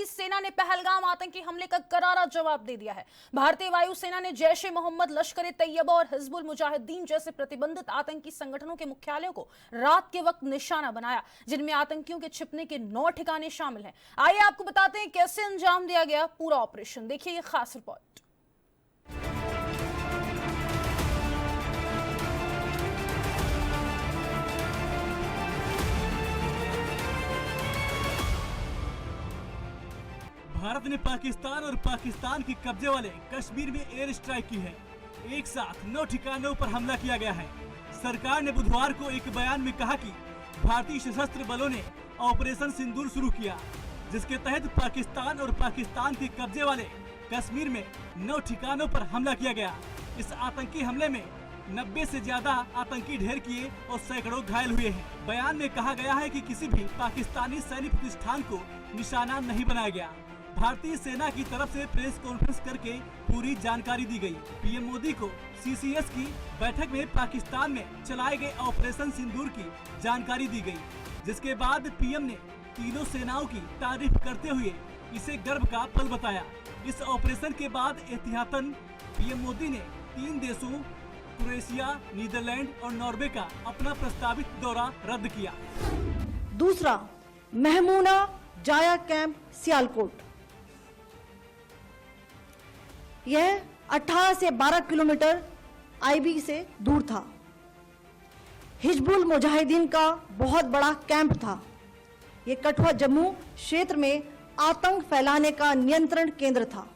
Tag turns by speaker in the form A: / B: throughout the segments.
A: की सेना ने पहलगाम आतंकी हमले का करारा जवाब दे दिया है। भारतीय वायुसेना ने जैश ए मोहम्मद, लश्कर ए तैयबा और हिजबुल मुजाहिदीन जैसे प्रतिबंधित आतंकी संगठनों के मुख्यालयों को रात के वक्त निशाना बनाया, जिनमें आतंकियों के छिपने के 9 ठिकाने शामिल हैं। आइए आपको बताते हैं कैसे अंजाम दिया गया पूरा ऑपरेशन। देखिए ये खास रिपोर्ट।
B: भारत ने पाकिस्तान और पाकिस्तान के कब्जे वाले कश्मीर में एयर स्ट्राइक की है। एक साथ 9 ठिकानों पर हमला किया गया है। सरकार ने बुधवार को एक बयान में कहा कि भारतीय सशस्त्र बलों ने ऑपरेशन सिंदूर शुरू किया, जिसके तहत पाकिस्तान और पाकिस्तान के कब्जे वाले कश्मीर में 9 ठिकानों पर हमला किया गया। इस आतंकी हमले में 90 से ज्यादा आतंकी ढेर किए और सैकड़ों घायल हुए हैं। बयान में कहा गया है कि किसी भी पाकिस्तानी सैन्य प्रतिष्ठान को निशाना नहीं बनाया गया। भारतीय सेना की तरफ से प्रेस कॉन्फ्रेंस करके पूरी जानकारी दी गई। पीएम मोदी को सीसीएस की बैठक में पाकिस्तान में चलाए गए ऑपरेशन सिंदूर की जानकारी दी गई, जिसके बाद पीएम ने तीनों सेनाओं की तारीफ करते हुए इसे गर्व का पल बताया। इस ऑपरेशन के बाद एहतियातन पीएम मोदी ने 3 देशों क्रोएशिया, नीदरलैंड और नॉर्वे का अपना प्रस्तावित दौरा रद्द किया।
C: दूसरा, महमूना जाया कैंप सियालकोट। यह 18 से 12 किलोमीटर आईबी से दूर था। हिजबुल मुजाहिदीन का बहुत बड़ा कैंप था। यह कठुआ जम्मू क्षेत्र में आतंक फैलाने का नियंत्रण केंद्र था।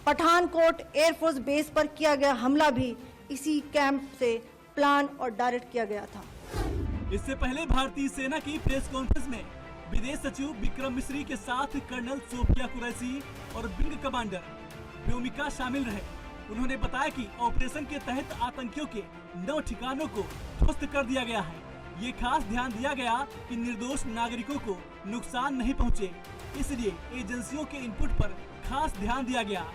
C: पठानकोट एयरफोर्स बेस पर किया गया हमला भी इसी कैंप से प्लान और डायरेक्ट किया गया था।
B: इससे पहले भारतीय सेना की प्रेस कॉन्फ्रेंस में विदेश सचिव विक्रम मिश्री के साथ कर्नल सोफिया कुरैशी और विंग कमांडर व्योमिका शामिल रहे। उन्होंने बताया कि ऑपरेशन के तहत आतंकियों के 9 ठिकानों को ध्वस्त कर दिया गया है। ये खास ध्यान दिया गया कि निर्दोष नागरिकों को नुकसान नहीं पहुंचे, इसलिए एजेंसियों के इनपुट पर खास ध्यान दिया गया।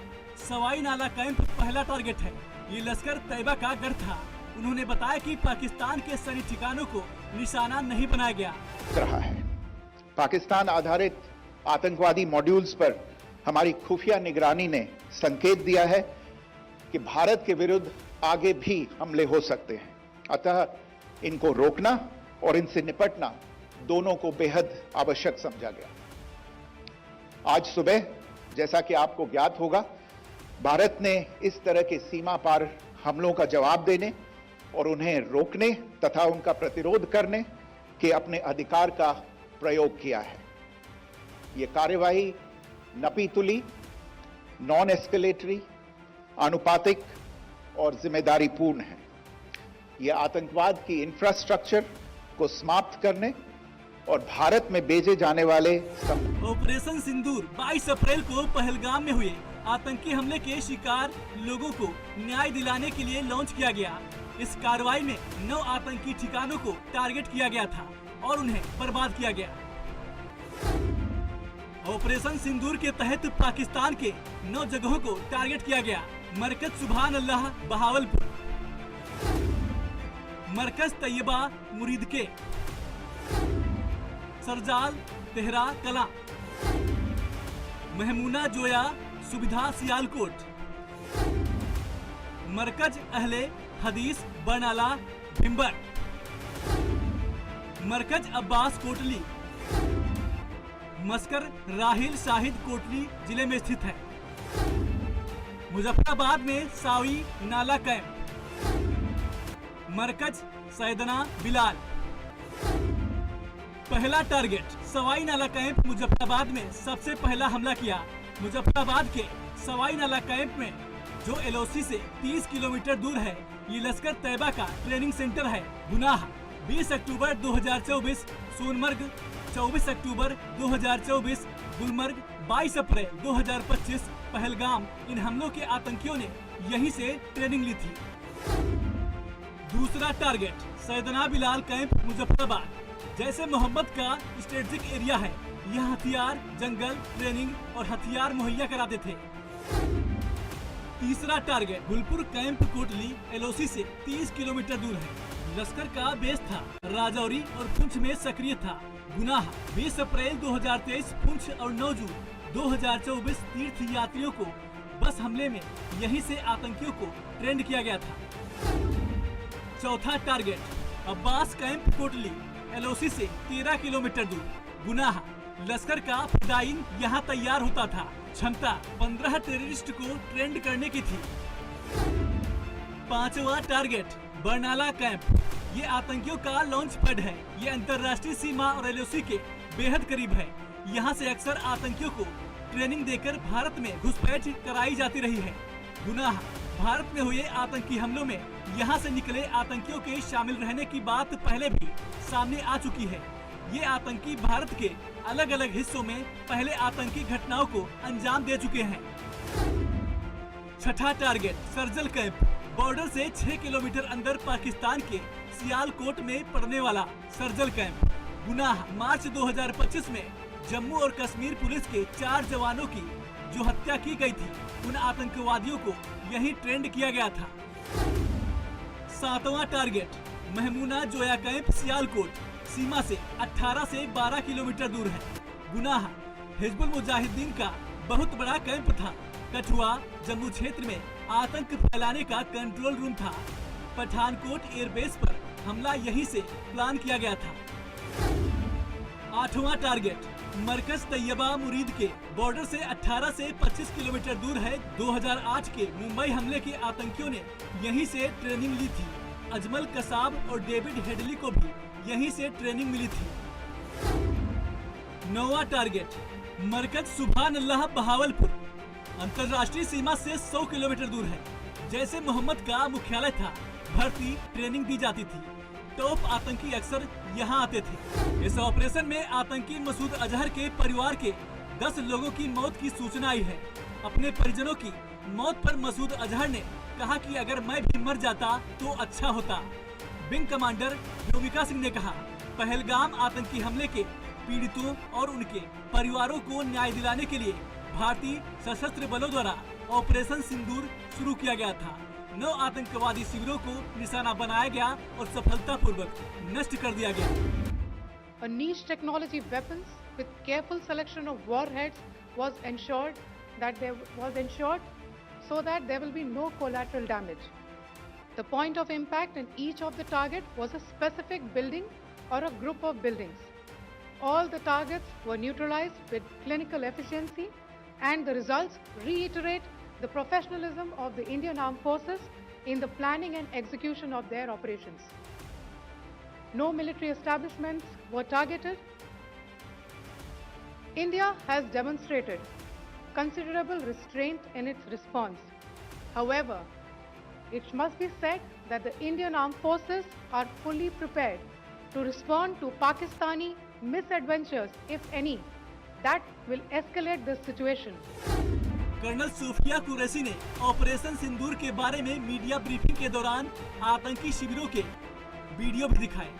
B: सवाई नाला कैंप पहला टारगेट है। ये लश्कर तैयबा का गढ़ था। उन्होंने बताया कि पाकिस्तान के सैन्य ठिकानों को निशाना नहीं बनाया गया
D: रहा है। पाकिस्तान आधारित आतंकवादी मॉड्यूल्स पर हमारी खुफिया निगरानी ने संकेत दिया है कि भारत के विरुद्ध आगे भी हमले हो सकते हैं। अतः इनको रोकना और इनसे निपटना दोनों को बेहद आवश्यक समझा गया। आज सुबह, जैसा कि आपको ज्ञात होगा, भारत ने इस तरह के सीमा पार हमलों का जवाब देने और उन्हें रोकने तथा उनका प्रतिरोध करने के अपने अधिकार का प्रयोग किया है। ये कार्यवाही नपीतुली, नॉन एस्केलेटरी, आनुपातिक और जिम्मेदारीपूर्ण है। ये आतंकवाद की इंफ्रास्ट्रक्चर को समाप्त करने और भारत में भेजे जाने वाले
B: ऑपरेशन सिंदूर 22 अप्रैल को पहलगाम में हुए आतंकी हमले के शिकार लोगों को न्याय दिलाने के लिए लॉन्च किया गया। इस कार्रवाई में 9 आतंकी ठिकानों को टारगेट किया गया था और उन्हें बर्बाद किया गया। ऑपरेशन सिंदूर के तहत पाकिस्तान के 9 जगहों को टारगेट किया गया। मरकज सुभान अल्लाह बहावलपुर, मरकज तैयबा मुरीदके, सरजाल तेहरा कला, महमूना जोया सुविधा सियालकोट, मरकज अहले हदीस बरनाला भिम्बर, मरकज अब्बास कोटली, मस्कर राहिल शाहिद कोटली जिले में स्थित है। मुजफ्फराबाद में सावी नाला कैंप, मरकज सैदना बिलाल। पहला टारगेट सवाई नाला कैंप मुजफ्फराबाद में सबसे पहला हमला किया। मुजफ्फराबाद के सवाई नाला कैंप में जो एलओसी से 30 किलोमीटर दूर है, ये लश्कर तैयबा का ट्रेनिंग सेंटर है। गुनाह 20 अक्टूबर 2024 सोनमर्ग, 24 अक्टूबर 2024 गुलमर्ग, 22 अप्रैल 2025 पहलगाम। इन हमलों के आतंकियों ने यहीं से ट्रेनिंग ली थी। दूसरा टारगेट सैदना बिलाल कैंप मुजफ्फराबाद, जैसे मोहम्मद का स्ट्रेटेजिक एरिया है। यह हथियार, जंगल, ट्रेनिंग और हथियार मुहैया कराते थे। तीसरा target Gulpur camp Kotli LOC से 30 किलोमीटर दूर है। लश्कर का बेस था, राजौरी और पुंछ में सक्रिय था। गुनाह 20 अप्रैल 2023 पुंछ और 9 जून 2024 तीर्थ यात्रियों को बस हमले में यहीं से आतंकियों को ट्रेंड किया गया था। चौथा target Abbas camp Kotli LOC से 13 किलोमीटर दूर। गुनाह लश्कर का फिदाइन यहाँ तैयार होता था। क्षमता 15 टेररिस्ट को ट्रेंड करने की थी। पांचवा टारगेट बरनाला कैंप, ये आतंकियों का लॉन्च पैड है। ये अंतर्राष्ट्रीय सीमा और LOC के बेहद करीब है। यहाँ से अक्सर आतंकियों को ट्रेनिंग देकर भारत में घुसपैठ कराई जाती रही है। गुनाह भारत में हुए आतंकी हमलों में यहाँ से निकले आतंकियों के शामिल रहने की बात पहले भी सामने आ चुकी है। ये आतंकी भारत के अलग अलग हिस्सों में पहले आतंकी घटनाओं को अंजाम दे चुके हैं। छठा टारगेट सर्जल कैंप, बॉर्डर से 6 किलोमीटर अंदर पाकिस्तान के सियालकोट में पड़ने वाला सर्जल कैंप। गुनाह मार्च 2025 में जम्मू और कश्मीर पुलिस के 4 जवानों की जो हत्या की गई थी, उन आतंकवादियों को यहीं ट्रेंड किया गया था। सातवां टारगेट महमूना जोया कैंप, सियालकोट सीमा से 18 से 12 किलोमीटर दूर है। गुनाह हिजबुल मुजाहिदीन का बहुत बड़ा कैंप था। कठुआ जम्मू क्षेत्र में आतंक फैलाने का कंट्रोल रूम था। पठानकोट एयरबेस पर हमला यहीं से प्लान किया गया था। आठवां टारगेट मरकज तैयबा मुरीद के, बॉर्डर से 18 से 25 किलोमीटर दूर है। 2008 के मुंबई हमले के आतंकियों ने यहीं से ट्रेनिंग ली थी। अजमल कसाब और डेविड हेडली को भी यहीं से ट्रेनिंग मिली थी। 9वां टारगेट मरकज सुभान अल्लाह बहावलपुर, अंतर्राष्ट्रीय सीमा से 100 किलोमीटर दूर है। जैसे मोहम्मद का मुख्यालय था, भर्ती ट्रेनिंग दी जाती थी। टॉप आतंकी अक्सर यहाँ आते थे। इस ऑपरेशन में आतंकी मसूद अजहर के परिवार के 10 लोगों की मौत की सूचना आई है। अपने परिजनों की मौत पर मसूद अजहर ने कहा कि अगर मैं भी मर जाता तो अच्छा होता। विंग कमांडर योमिका सिंह ने कहा, पहलगाम आतंकी हमले के पीड़ितों और उनके परिवारों को न्याय दिलाने के लिए भारतीय सशस्त्र बलों द्वारा ऑपरेशन सिंदूर शुरू किया गया था। 9 आतंकवादी शिविरों को निशाना बनाया गया और सफलतापूर्वक नष्ट कर दिया गया।
E: A niche technology weapons with careful selection of warheads was ensured so that there will be no collateral damage. The point of impact in each of the target was a specific building or a group of buildings. All the targets were neutralized with clinical efficiency, and the results reiterate the professionalism of the Indian Armed Forces in the planning and execution of their operations. No military establishments were targeted. India has demonstrated considerable restraint in its response. However, it must be said that the Indian Armed Forces are fully prepared to respond to Pakistani misadventures, if any, that will escalate the situation.
B: Colonel Sofiya Qureshi ने operation सिंदूर के बारे में media briefing के दौरान आतंकी शिविरों के video भी दिखाए,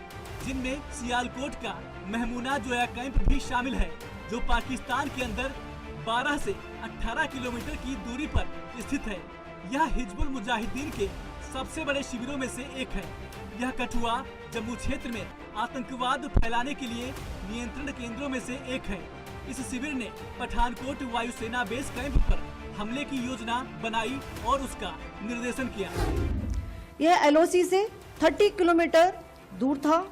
B: जिनमें सियालकोट का महमूना जोया कैंप भी शामिल है, जो पाकिस्तान के अंदर 12 से 18 किलोमीटर की दूरी पर स्थित है। यह हिजबुल मुजाहिदीन के सबसे बड़े शिविरों में से एक है। यह कठुआ जम्मू क्षेत्र में आतंकवाद फैलाने के लिए नियंत्रण केंद्रों में से एक है। इस शिविर ने पठानकोट वायुसेना बेस कैंप पर हमले की योजना बनाई और उसका निर्देशन किया।
C: यह LOC से 30 किलोमीटर दूर था।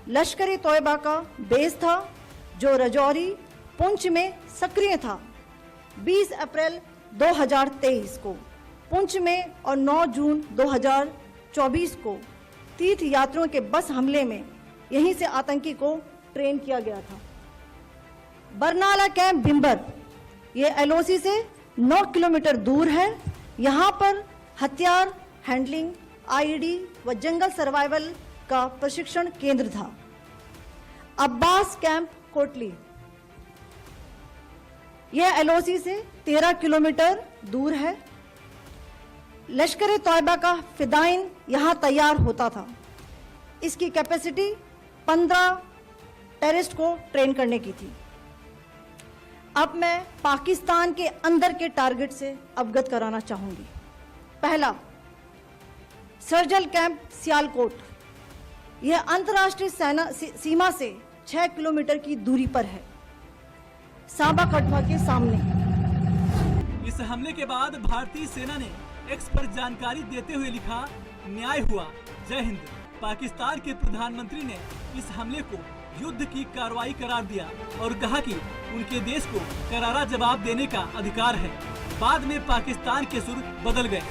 C: लश्कर तोयबा का बेस था, जो राजौरी पुंछ में सक्रिय था। 20 अप्रैल 2023 को पुंछ में और 9 जून 2024 को तीर्थ यात्रियों के बस हमले में यहीं से आतंकी को ट्रेन किया गया था। बरनाला कैंप भिंबर, ये LOC से 9 किलोमीटर दूर है। यहाँ पर हथियार हैंडलिंग, IED व जंगल सर्वाइवल का प्रशिक्षण केंद्र था। अब्बास कैंप कोटली, यह LOC से 13 किलोमीटर दूर है। लश्कर तोयबा का फिदाइन यहाँ तैयार होता था। इसकी कैपेसिटी 15 टेररिस्ट को ट्रेन करने की थी। अब मैं पाकिस्तान के अंदर के टारगेट से अवगत कराना चाहूंगी। पहला, सर्जल कैंप सियालकोट, यह अंतर्राष्ट्रीय सीमा से 6 किलोमीटर की दूरी पर है, सांबा कठुआ के सामने।
B: इस हमले के बाद भारतीय सेना ने एक्स पर जानकारी देते हुए लिखा, न्याय हुआ, जय हिंद। पाकिस्तान के प्रधानमंत्री ने इस हमले को युद्ध की कार्रवाई करार दिया और कहा कि उनके देश को करारा जवाब देने का अधिकार है। बाद में पाकिस्तान के सुर बदल गए।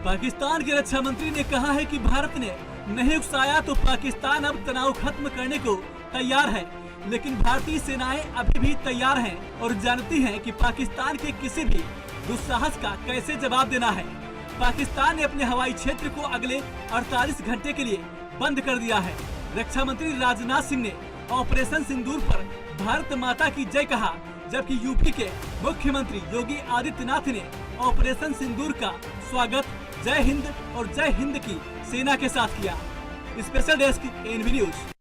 B: पाकिस्तान के रक्षा मंत्री ने कहा है कि भारत ने नहीं उकसाया तो पाकिस्तान अब तनाव खत्म करने को तैयार है, लेकिन भारतीय सेनाएं अभी भी तैयार हैं और जानती हैं कि पाकिस्तान के किसी भी दुस्साहस का कैसे जवाब देना है। पाकिस्तान ने अपने हवाई क्षेत्र को अगले 48 घंटे के लिए बंद कर दिया है। रक्षा मंत्री राजनाथ सिंह ने ऑपरेशन सिंदूर पर भारत माता की जय कहा, जबकि यूपी के मुख्यमंत्री योगी आदित्यनाथ ने ऑपरेशन सिंदूर का स्वागत जय हिंद और जय हिंद की सेना के साथ किया। Special desk NV news.